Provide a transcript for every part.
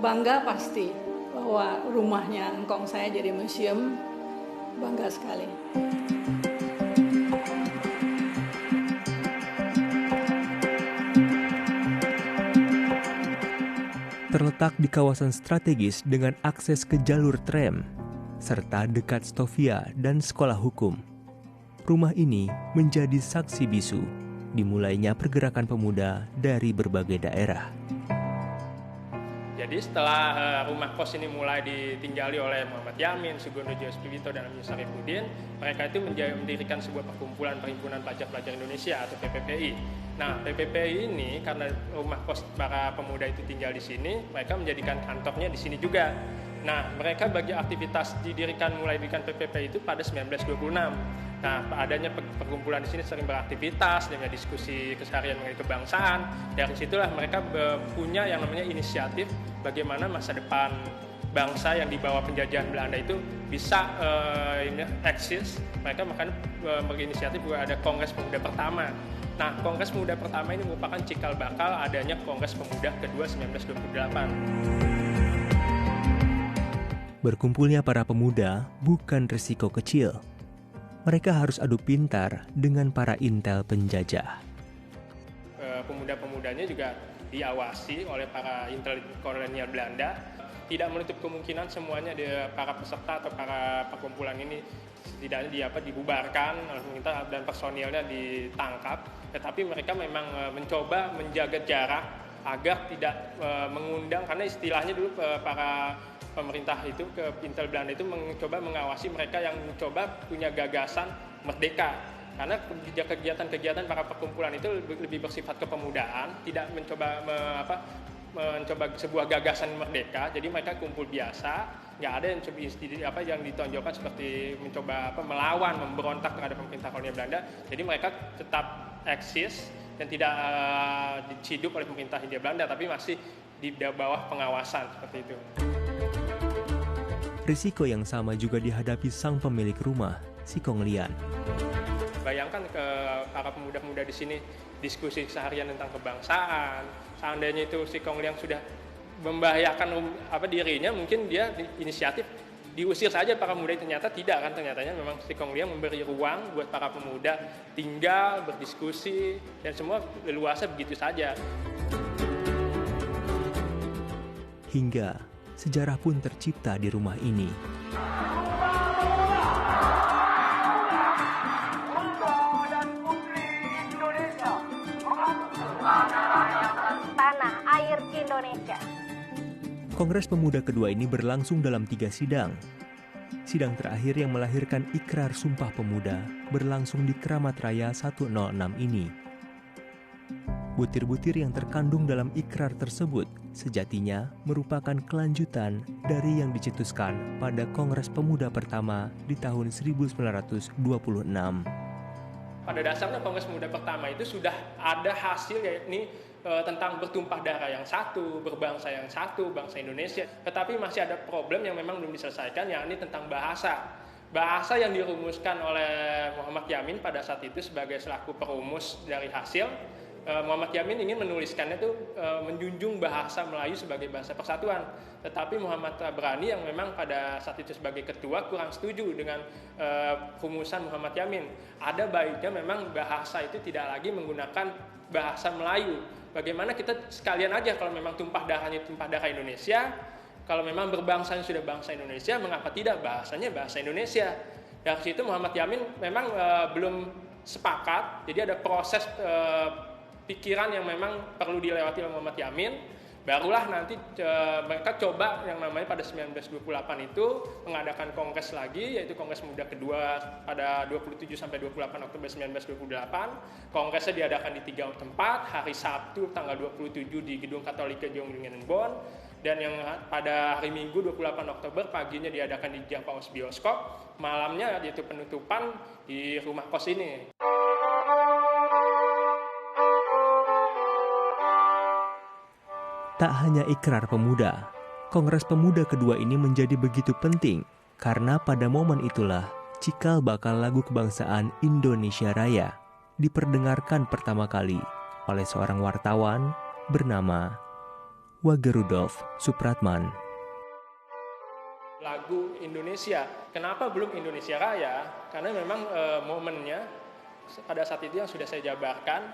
Bangga pasti bahwa rumahnya engkong saya jadi museum, bangga sekali. Terletak di kawasan strategis dengan akses ke jalur tram, serta dekat Stovia dan sekolah hukum. Rumah ini menjadi saksi bisu dimulainya pergerakan pemuda dari berbagai daerah. Jadi setelah rumah kos ini mulai ditinggali oleh Muhammad Yamin, Sugondo Joyospivito, dan Amir Syarifuddin, mereka itu mendirikan sebuah perkumpulan Perhimpunan Pelajar-Pelajar Indonesia atau PPPI. Nah, PPPI ini karena rumah kos para pemuda itu tinggal di sini, mereka menjadikan kantornya di sini juga. Nah, mereka bagi aktivitas mulai didirikan PPPI itu pada 1926. Nah, adanya perkumpulan di sini sering beraktivitas, dengan diskusi keseharian mengenai kebangsaan. Dari situlah mereka punya yang namanya inisiatif bagaimana masa depan bangsa yang di bawah penjajahan Belanda itu bisa eksis. Mereka makanya berinisiatif juga ada Kongres Pemuda pertama. Nah, Kongres Pemuda pertama ini merupakan cikal bakal adanya Kongres Pemuda kedua 1928. Berkumpulnya para pemuda bukan risiko kecil. Mereka harus adu pintar dengan para intel penjajah. Pemuda-pemudanya juga diawasi oleh para intel kolonial Belanda. Tidak menutup kemungkinan semuanya para peserta atau para perkumpulan ini setidaknya dibubarkan oleh pemerintah dan personilnya ditangkap. Tetapi mereka memang mencoba menjaga jarak agar tidak mengundang, karena istilahnya dulu para pemerintah itu ke intel Belanda itu mencoba mengawasi mereka yang mencoba punya gagasan merdeka, karena kegiatan-kegiatan para perkumpulan itu lebih bersifat kepemudaan, tidak mencoba sebuah gagasan merdeka. Jadi mereka kumpul biasa, nggak ada yang ditonjolkan seperti mencoba melawan, memberontak terhadap pemerintah kolonial Belanda. Jadi mereka tetap eksis dan tidak diciduk oleh pemerintah Hindia Belanda, tapi masih di bawah pengawasan seperti itu. Risiko yang sama juga dihadapi sang pemilik rumah, si Kong Lian. Bayangkan ke para pemuda-pemuda di sini diskusi seharian tentang kebangsaan. Seandainya itu si Kong Lian sudah membahayakan dirinya, mungkin dia inisiatif diusir saja para pemuda. Ternyata tidak kan, ternyatanya memang si Kong Lian memberi ruang buat para pemuda tinggal, berdiskusi, dan semua leluasa begitu saja. Hingga sejarah pun tercipta di rumah ini. Tanah air Indonesia. Kongres Pemuda kedua ini berlangsung dalam 3 sidang. Sidang terakhir yang melahirkan Ikrar Sumpah Pemuda berlangsung di Kramat Raya 106 ini. Butir-butir yang terkandung dalam ikrar tersebut sejatinya merupakan kelanjutan dari yang dicetuskan pada Kongres Pemuda pertama di tahun 1926. Pada dasarnya Kongres Pemuda pertama itu sudah ada hasil, yakni tentang bertumpah darah yang satu, berbangsa yang satu, bangsa Indonesia. Tetapi masih ada problem yang memang belum diselesaikan, yakni tentang bahasa. Bahasa yang dirumuskan oleh Muhammad Yamin pada saat itu sebagai selaku perumus dari hasil. Muhammad Yamin ingin menuliskannya itu menjunjung bahasa Melayu sebagai bahasa persatuan. Tetapi Muhammad Tabrani yang memang pada saat itu sebagai ketua kurang setuju dengan rumusan Muhammad Yamin. Ada baiknya memang bahasa itu tidak lagi menggunakan bahasa Melayu. Bagaimana kita sekalian aja kalau memang tumpah darah Indonesia, kalau memang berbangsanya sudah bangsa Indonesia, mengapa tidak bahasanya bahasa Indonesia? Dari situ Muhammad Yamin memang belum sepakat, jadi ada proses pikiran yang memang perlu dilewati oleh Muhammad Yamin. Barulah nanti mereka coba yang namanya pada 1928 itu mengadakan kongres lagi, yaitu Kongres Pemuda kedua pada 27 sampai 28 Oktober 1928. Kongresnya diadakan di 3 tempat, hari Sabtu tanggal 27 di Gedung Katolika Jonggrungen Bonn, dan yang pada hari Minggu 28 Oktober paginya diadakan di Japaus Bioskop, malamnya yaitu penutupan di rumah kos ini. Tak hanya ikrar pemuda, Kongres Pemuda kedua ini menjadi begitu penting karena pada momen itulah cikal bakal lagu kebangsaan Indonesia Raya diperdengarkan pertama kali oleh seorang wartawan bernama Wage Rudolf Supratman. Lagu Indonesia, kenapa belum Indonesia Raya? Karena memang momennya pada saat itu yang sudah saya jabarkan,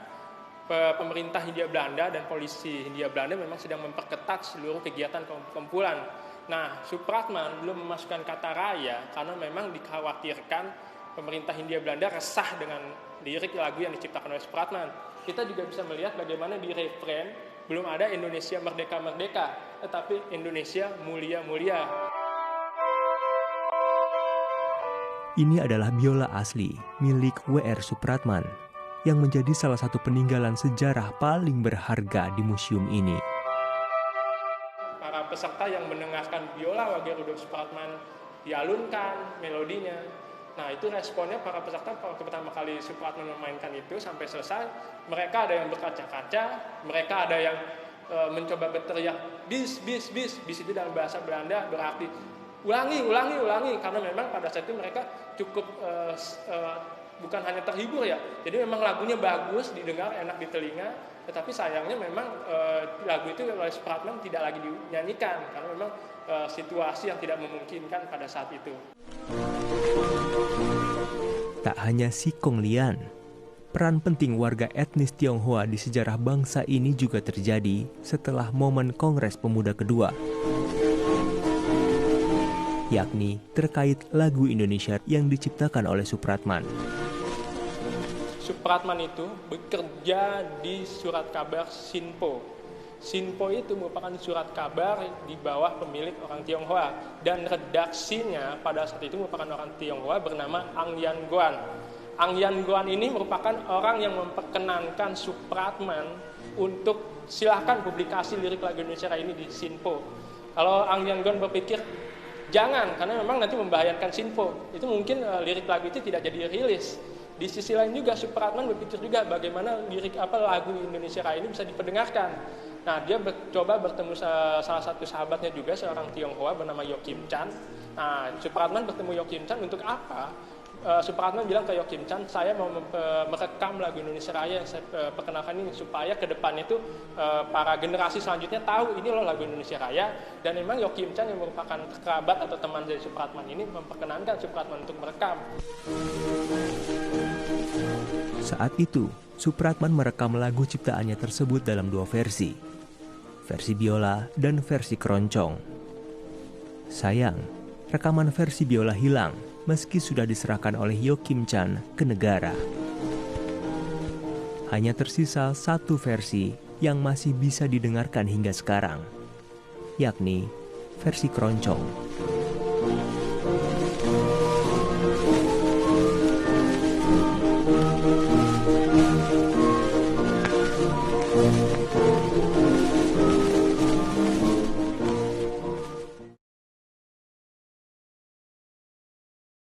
pemerintah Hindia Belanda dan polisi Hindia Belanda memang sedang memperketat seluruh kegiatan kumpulan. Nah, Supratman belum memasukkan kata raya karena memang dikhawatirkan pemerintah Hindia Belanda resah dengan lirik lagu yang diciptakan oleh Supratman. Kita juga bisa melihat bagaimana di refren belum ada Indonesia merdeka-merdeka, tetapi Indonesia mulia-mulia. Ini adalah biola asli milik W.R. Supratman yang menjadi salah satu peninggalan sejarah paling berharga di museum ini. Para peserta yang mendengarkan biola Wage Rudolf Supratman dialunkan melodinya. Nah, itu responnya para peserta waktu pertama kali Supratman memainkan itu sampai selesai. Mereka ada yang berkaca-kaca, mereka ada yang mencoba berteriak bis, bis, bis. Bis itu dalam bahasa Belanda berarti ulangi, ulangi, ulangi. Karena memang pada saat itu mereka cukup bukan hanya terhibur ya. Jadi memang lagunya bagus, didengar enak di telinga. Tetapi sayangnya memang lagu itu oleh Supratman tidak lagi dinyanyikan. Karena memang situasi yang tidak memungkinkan pada saat itu. Tak hanya Si Kong Lian, peran penting warga etnis Tionghoa di sejarah bangsa ini juga terjadi setelah momen Kongres Pemuda kedua, yakni terkait lagu Indonesia yang diciptakan oleh Supratman. Supratman itu bekerja di surat kabar Sinpo. Sinpo itu merupakan surat kabar di bawah pemilik orang Tionghoa. Dan redaksinya pada saat itu merupakan orang Tionghoa bernama Ang Yan Guan. Ang Yan Guan ini merupakan orang yang memperkenankan Supratman untuk silahkan publikasi lirik lagu Indonesia Raya ini di Sinpo. Kalau Ang Yan Guan berpikir, jangan, karena memang nanti membahayakan Sinpo. Itu mungkin lirik lagu itu tidak jadi rilis. Di sisi lain juga Supratman berpikir juga bagaimana lirik lagu Indonesia Raya ini bisa diperdengarkan. Nah, dia coba bertemu salah satu sahabatnya juga, seorang Tionghoa bernama Yo Kim Chan. Nah, Supratman bertemu Yo Kim Chan untuk apa? Supratman bilang ke Yo Kim Chan, saya mau merekam lagu Indonesia Raya yang saya perkenalkan ini supaya ke depan itu para generasi selanjutnya tahu ini loh lagu Indonesia Raya. Dan memang Yo Kim Chan yang merupakan kerabat atau teman dari Supratman ini memperkenankan Supratman untuk merekam. Saat itu, Supratman merekam lagu ciptaannya tersebut dalam dua versi biola dan versi keroncong. Sayang, rekaman versi biola hilang meski sudah diserahkan oleh Yo Kim Chan ke negara. Hanya tersisa satu versi yang masih bisa didengarkan hingga sekarang, yakni versi keroncong.